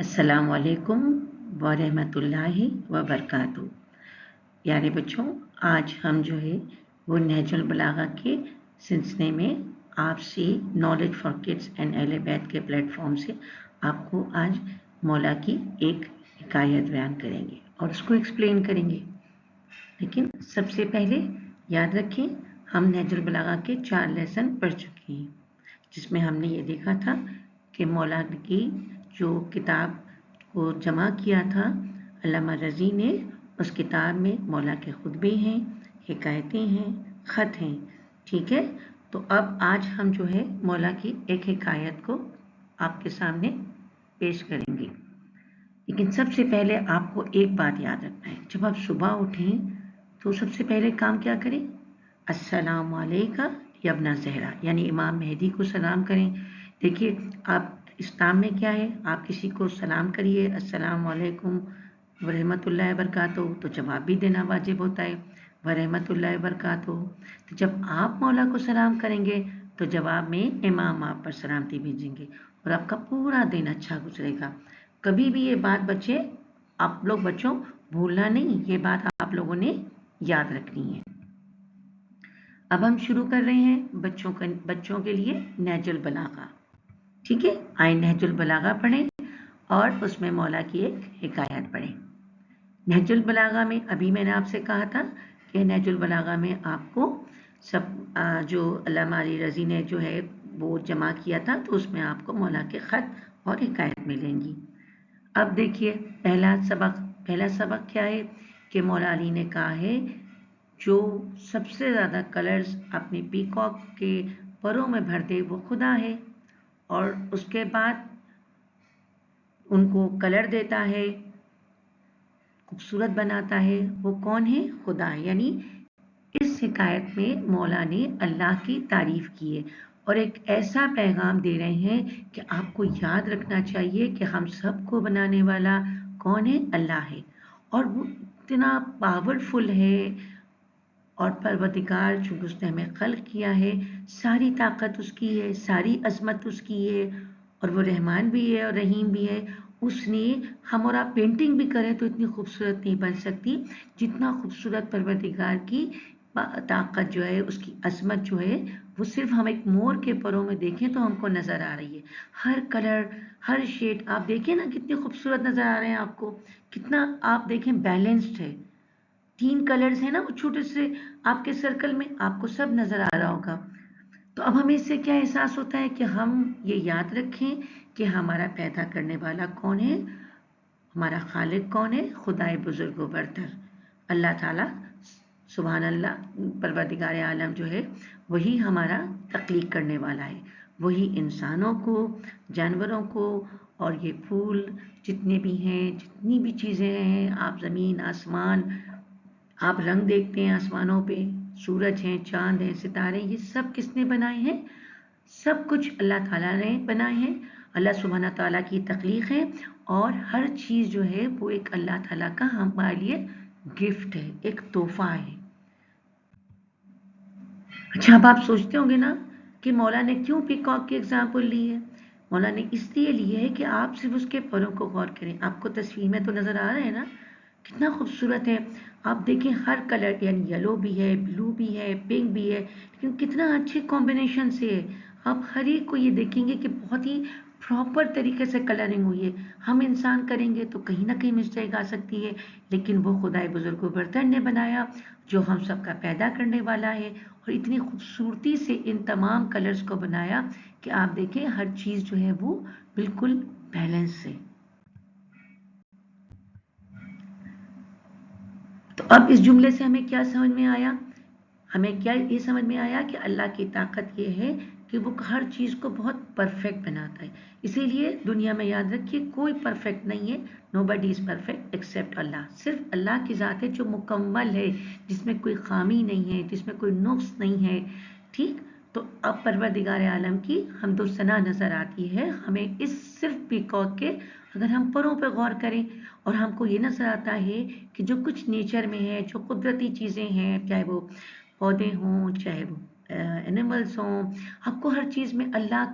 अस्सलाम वालेकुम वरहमतुल्लाहि वबरकातुहू। प्यारे बच्चों, आज हम जो है वो नहजुल बलागा के सिलसिले में आपसे नॉलेज फॉर किड्स एंड अहले-बैत के प्लेटफॉर्म से आपको आज मौला की एक हिकायत बयान करेंगे और उसको एक्सप्लेन करेंगे। लेकिन सबसे पहले याद रखें, हम नहजुल बलागा के 4 लेसन पढ़ चुके हैं, जिसमें हमने ये देखा था कि मौला की जो किताब को जमा किया था अल्लामा रज़ी ने, उस किताब में मौला के खुतबे हैं, हिकायतें हैं, ख़त हैं। ठीक है, तो अब आज हम जो है मौला की एक हिकायत को आपके सामने पेश करेंगे। लेकिन सबसे पहले आपको एक बात याद रखना है, जब आप सुबह उठें तो सबसे पहले काम क्या करें? अस्सलाम वालेका यब्ना ज़हरा, यानी इमाम मेहदी को सलाम करें। देखिए, आप इस्लाम में क्या है, आप किसी को सलाम करिए, अस्सलाम वालेकुम वरहमतुल्लाहि वबरकातुहू, तो जवाब भी देना वाजिब होता है, वरहमतुल्लाहि वबरकातुहू। तो जब आप मौला को सलाम करेंगे तो जवाब में इमाम आप पर सलामती भेजेंगे और आपका पूरा दिन अच्छा गुजरेगा। कभी भी ये बात बच्चे, आप लोग बच्चों भूलना नहीं, ये बात आप लोगों ने याद रखनी है। अब हम शुरू कर रहे हैं बच्चों के लिए नहजुल बलागा। ठीक है, आए नहजुल बलागा पढ़ें और उसमें मौला की एक हिकायत पढ़ें। नहजुल बलागा में अभी मैंने आपसे कहा था कि नहजुल बलागा में आपको सब जो अल्लामा अली रज़ी ने जो है वो जमा किया था, तो उसमें आपको मौला के ख़त और हिकायत मिलेंगी। अब देखिए, पहला सबक क्या है कि मौला अली ने कहा है जो सबसे ज़्यादा कलर्स अपने पीकॉक के परों में भर दे वो खुदा है, और उसके बाद उनको कलर देता है, खूबसूरत बनाता है, वो कौन है? खुदा है। यानी इस हिकायत में मौला ने अल्लाह की तारीफ की है और एक ऐसा पैगाम दे रहे हैं कि आपको याद रखना चाहिए कि हम सबको बनाने वाला कौन है? अल्लाह है, और वो इतना पावरफुल है, और परवरदिगार जो उसने हमें खल्क किया है, सारी ताकत उसकी है, सारी अजमत उसकी है, और वो रहमान भी है और रहीम भी है। उसने, हम और आप पेंटिंग भी करें तो इतनी खूबसूरत नहीं बन सकती जितना खूबसूरत परवरदिगार की ताकत जो है, उसकी अजमत जो है, वो सिर्फ हम एक मोर के परों में देखें तो हमको नज़र आ रही है। हर कलर, हर शेड आप देखें ना, कितने खूबसूरत नज़र आ रहे हैं आपको, कितना आप देखें बैलेंस्ड है। 3 कलर्स है ना वो छोटे से आपके सर्कल में, आपको सब नज़र आ रहा होगा। तो अब हमें इससे क्या एहसास होता है कि हम ये याद रखें कि हमारा पैदा करने वाला कौन है, हमारा खालिक कौन है? खुदाए बुजुर्ग व बरतर अल्लाह ताला, सुभान अल्लाह। परवरदिगार आलम जो है वही हमारा तख्लीक करने वाला है, वही इंसानों को, जानवरों को, और ये फूल जितने भी हैं, जितनी भी चीज़ें हैं, आप ज़मीन आसमान, आप रंग देखते हैं आसमानों पे, सूरज हैं, चांद हैं, सितारे, ये सब किसने बनाए हैं? सब कुछ अल्लाह ताला ने बनाए हैं। अल्लाह सुब्हाना ताला की तख्लीक है, और हर चीज़ जो है वो एक अल्लाह ताला का हमारे लिए गिफ्ट है, एक तोहफा है। अच्छा, अब आप सोचते होंगे ना कि मौला ने क्यों पीकॉक की एग्जाम्पल ली है? मौला ने इसलिए ली है कि आप सिर्फ उसके परों को गौर करें। आपको तस्वीर में तो नज़र आ रहा है ना कितना खूबसूरत है। आप देखें, हर कलर, यानी येलो भी है, ब्लू भी है, पिंक भी है, लेकिन कितना अच्छे कॉम्बिनेशन से है। आप हर एक को ये देखेंगे कि बहुत ही प्रॉपर तरीके से कलरिंग हुई है। हम इंसान करेंगे तो कहीं ना कहीं मिस्टेक आ सकती है, लेकिन वो खुदाए बुजुर्ग बर्तन ने बनाया जो हम सबका पैदा करने वाला है, और इतनी खूबसूरती से इन तमाम कलर्स को बनाया कि आप देखें हर चीज़ जो है वो बिल्कुल बैलेंस है। तो अब इस जुमले से हमें क्या समझ में आया? हमें क्या ये समझ में आया कि अल्लाह की ताकत ये है कि वो हर चीज़ को बहुत परफेक्ट बनाता है। इसीलिए दुनिया में याद रखिए, कोई परफेक्ट नहीं है, नोबडी इज़ परफेक्ट एक्सेप्ट अल्लाह। सिर्फ अल्लाह की ज़ात है जो मुकम्मल है, जिसमें कोई खामी नहीं है, जिसमें कोई नुक्स नहीं है। ठीक, तो अब परवरदिगार आलम की हमदो सना नज़र आती है हमें इस सिर्फ पीकॉक के, अगर हम परों पर गौर करें, और हमको ये नज़र आता है कि जो कुछ नेचर में है, जो कुदरती चीज़ें हैं, चाहे वो पौधे हों, चाहे वो एनिमल्स हों, आपको हर चीज़ में अल्लाह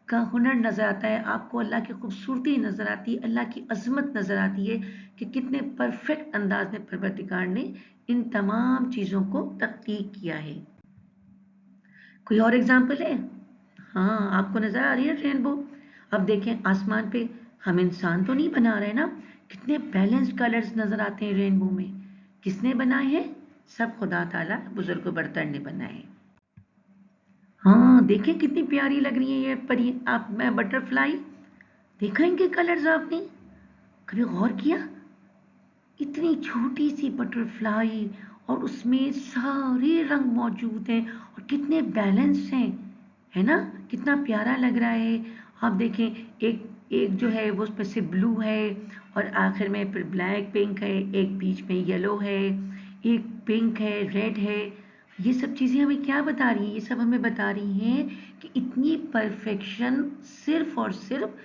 का हुनर नज़र आता है, आपको अल्लाह की खूबसूरती नज़र आती है, अल्लाह की अज़मत नज़र आती है कि कितने परफेक्ट अंदाज में परवरदिगार ने इन तमाम चीज़ों को तख्लीक किया है। कोई और एग्जाम्पल है? हाँ, आपको नज़र आ रही है रेनबो? अब देखें आसमान पे, हम इंसान तो नहीं बना रहे ना, कितने बैलेंस्ड कलर्स नज़र आते हैं रेनबो में। किसने बनाए हैं? सब खुदा ताला बुजुर्ग बर्तर ने बनाए हैं। हाँ, देखें कितनी प्यारी लग रही है ये परी, आप मैं बटरफ्लाई। देखा इनके कलर्स आपने? कभी गौर किया? इतनी छोटी सी बटरफ्लाई और उसमें सारे रंग मौजूद हैं और कितने बैलेंस हैं, है ना? कितना प्यारा लग रहा है। आप देखें, एक एक जो है वो उसमें से ब्लू है और आखिर में फिर ब्लैक पिंक है, एक बीच में येलो है, एक पिंक है, रेड है। ये सब चीज़ें हमें क्या बता रही हैं? ये सब हमें बता रही हैं कि इतनी परफेक्शन सिर्फ और सिर्फ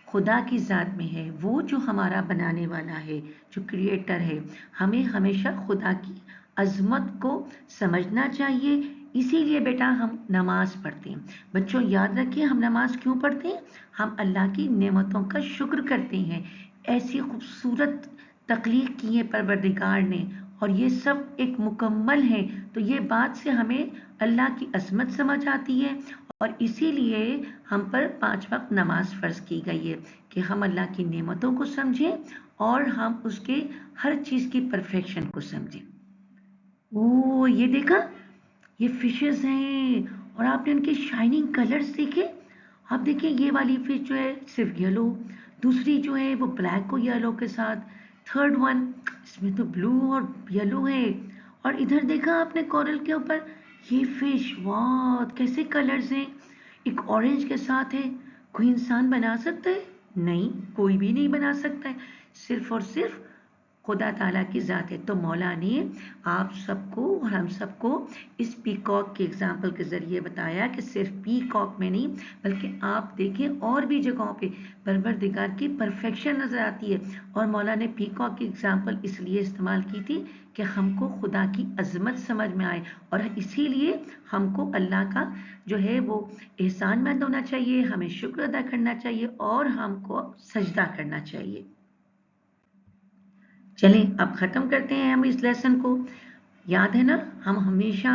खुदा की ज़ात में है। वो जो हमारा बनाने वाला है, जो क्रिएटर है, हमें हमेशा खुदा की अज़मत को समझना चाहिए। इसीलिए बेटा हम नमाज पढ़ते हैं। बच्चों याद रखिए, हम नमाज क्यों पढ़ते हैं? हम अल्लाह की नेमतों का शुक्र करते हैं। ऐसी खूबसूरत तख्लीक की है परवरदिगार ने और ये सब एक मुकम्मल है, तो ये बात से हमें अल्लाह की अज़मत समझ आती है और इसीलिए हम पर 5 वक्त नमाज फ़र्ज़ की गई है कि हम अल्लाह की नेमतों को समझें और हम उसके हर चीज़ की परफेक्शन को समझें। ओह! ये देखा? ये फिशेज़ हैं और आपने उनके शाइनिंग कलर्स देखे? आप देखिए ये वाली फिश जो है सिर्फ येलो, दूसरी जो है वो ब्लैक और येलो के साथ, थर्ड वन इसमें तो ब्लू और येलो है और इधर देखा आपने कोरल के ऊपर ये फिश, वाह! कैसे कलर्स हैं, एक ऑरेंज के साथ है। कोई इंसान बना सकता है? नहीं, कोई भी नहीं बना सकता है, सिर्फ और सिर्फ खुदा ताला की ज़ात है। तो मौला ने आप सबको और हम सबको इस पीकॉक के एग्जाम्पल के ज़रिए बताया कि सिर्फ पीकॉक में नहीं बल्कि आप देखें और भी जगहों पे परवरदिगार की परफेक्शन नज़र आती है और मौला ने पीकॉक की एग्जाम्पल इसलिए इस्तेमाल की थी कि हमको खुदा की अज़मत समझ में आए और इसीलिए हमको अल्लाह का जो है वो एहसानमंद होना चाहिए, हमें शुक्र अदा करना चाहिए और हमको सजदा करना चाहिए। चलें अब ख़त्म करते हैं हम इस लेसन को। याद है ना, हम हमेशा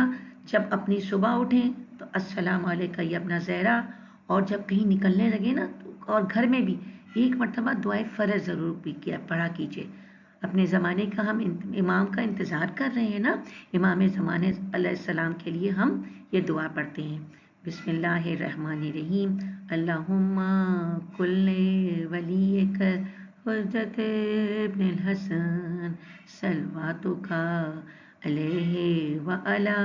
जब अपनी सुबह उठें तो अस्सलाम अलैका या अपना ज़हरा, और जब कहीं निकलने लगे ना तो और घर में भी एक मरतबा दुआए फ़र्ज़ ज़रूर भी किया पढ़ा कीजिए। अपने ज़माने का हम इमाम का इंतज़ार कर रहे हैं ना, इमाम ज़माने अलैहिस्सलाम के लिए हम ये दुआ पढ़ते हैं। बिस्मिल्लाहिर्रहमानिर्रहीम। अल्लाहुम्मा कुल्ले वलीक हुज्जत इब्नुल हसन सलवातुका अलैहि व अला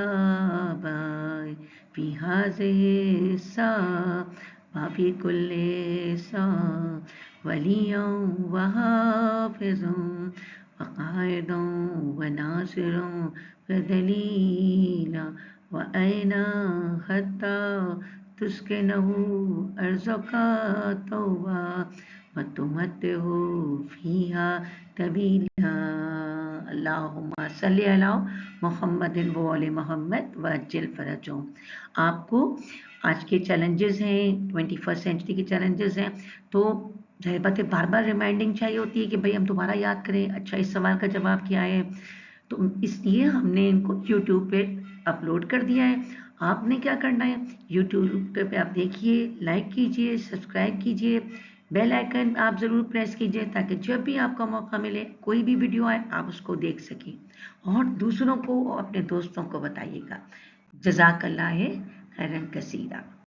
बाय फी हाज़िहि सा व फी कुल्ली सा वलिय्यन व हाफ़िज़न व क़ाइदन व नासिरन व दलीला व ऐना हत्ता तुस्किनहु अर्ज़का तौबा व तुमत्तिहु फ़ीहा तबीला। अल्लाहुम्मा सल्लि अला मुहम्मदिन व आले मुहम्मद व अज्जिल फ़रजहुम। आपको आज के चैलेंजेस हैं, 21st सेंचुरी के चैलेंजेस हैं, तो ज़ाहिर बात है बार बार रिमाइंडिंग चाहिए होती है कि भाई हम दोबारा याद करें, अच्छा इस सवाल का जवाब क्या है, तो इसलिए हमने इनको यूट्यूब पे अपलोड कर दिया है। आपने क्या करना है, यूट्यूब पे आप देखिए, लाइक कीजिए, सब्सक्राइब कीजिए, बेल आइकन आप ज़रूर प्रेस कीजिए ताकि जब भी आपका मौका मिले कोई भी वीडियो आए आप उसको देख सकें और दूसरों को और अपने दोस्तों को बताइएगा। जज़ाकल्लाह खैरन कसीरा।